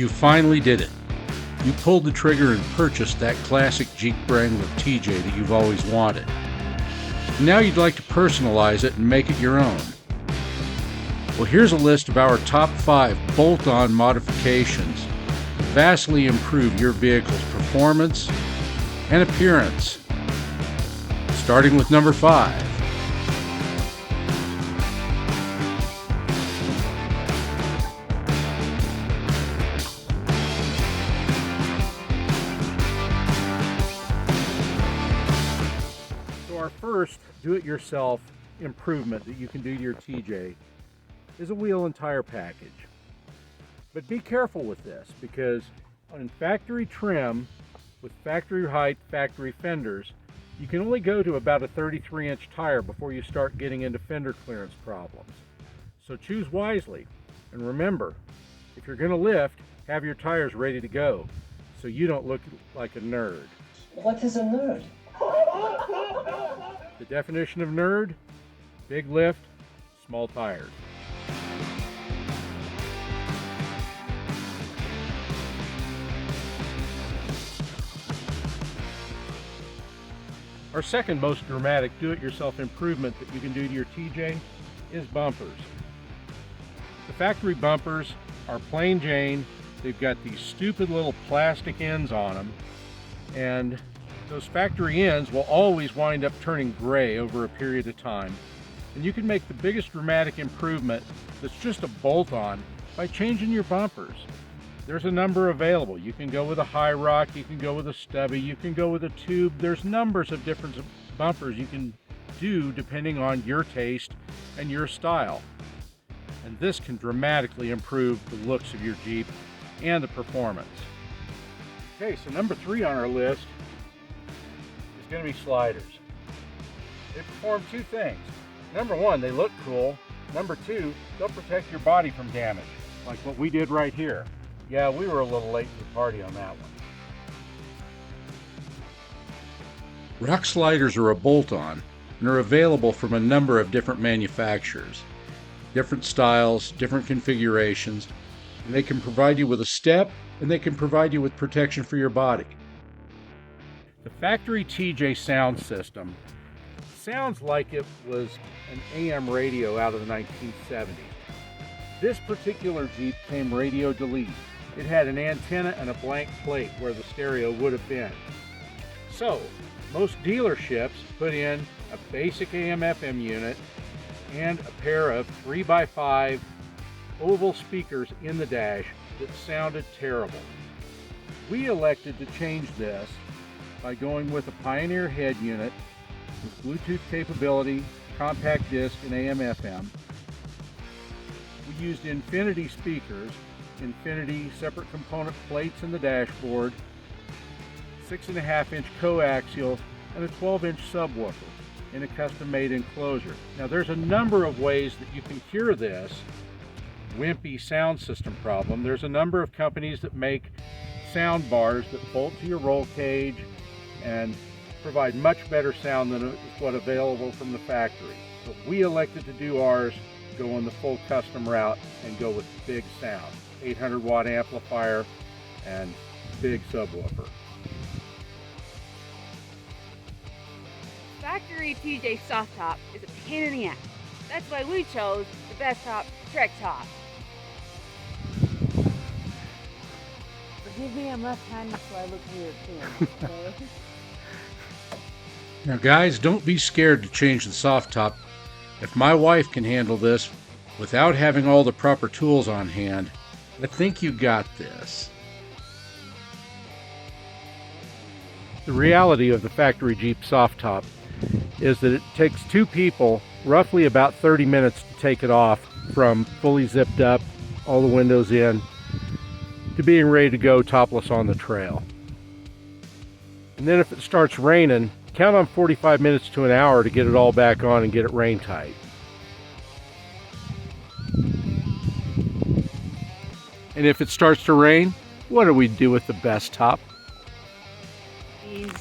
You finally did it. You pulled the trigger and purchased that classic Jeep Wrangler TJ that you've always wanted. Now you'd like to personalize it and make it your own. Well, here's a list of our top 5 bolt-on modifications to vastly improve your vehicle's performance and appearance. Starting with number 5. Our first do-it-yourself improvement that you can do to your TJ is a wheel and tire package. But be careful with this, because on factory trim with factory height, factory fenders, you can only go to about a 33-inch tire before you start getting into fender clearance problems. So choose wisely, and remember, if you're going to lift, have your tires ready to go so you don't look like a nerd. What is a nerd? The definition of nerd: big lift, small tires. Our second most dramatic do-it-yourself improvement that you can do to your TJ is bumpers. The factory bumpers are plain Jane. They've got these stupid little plastic ends on them, and those factory ends will always wind up turning gray over a period of time. And you can make the biggest dramatic improvement that's just a bolt-on by changing your bumpers. There's a number available. You can go with a high rock, you can go with a stubby, you can go with a tube. There's numbers of different bumpers you can do depending on your taste and your style. And this can dramatically improve the looks of your Jeep and the performance. Okay, so number 3 on our list is going to be sliders. They perform 2 things. Number 1, they look cool. Number 2, they'll protect your body from damage, like what we did right here. Yeah, we were a little late to the party on that one. Rock sliders are a bolt-on and are available from a number of different manufacturers. Different styles, different configurations, and they can provide you with a step, and they can provide you with protection for your body. The factory TJ sound system sounds like it was an AM radio out of the 1970s. This particular Jeep came radio delete. It had an antenna and a blank plate where the stereo would have been. So, most dealerships put in a basic AM/FM unit and a pair of 3x5 oval speakers in the dash that sounded terrible. We elected to change this by going with a Pioneer head unit with Bluetooth capability, compact disc, and AM/FM. We used Infinity speakers, Infinity separate component plates in the dashboard, 6.5-inch coaxial, and a 12-inch subwoofer in a custom-made enclosure. Now there's a number of ways that you can cure this wimpy sound system problem. There's a number of companies that make sound bars that bolt to your roll cage and provide much better sound than what's available from the factory. But we elected to do ours, go on the full custom route, and go with big sound. 800-watt amplifier and big subwoofer. Factory TJ soft top is a pain in the ass. That's why we chose the best top, Trek Top. Forgive me, I'm left-handed, so I look weird too. Okay? Now guys, don't be scared to change the soft top. If my wife can handle this without having all the proper tools on hand, I think you got this. The reality of the factory Jeep soft top is that it takes 2 people roughly about 30 minutes to take it off from fully zipped up, all the windows in, to being ready to go topless on the trail. And then if it starts raining, count on 45 minutes to an hour to get it all back on and get it rain tight. And if it starts to rain, what do we do with the best top? These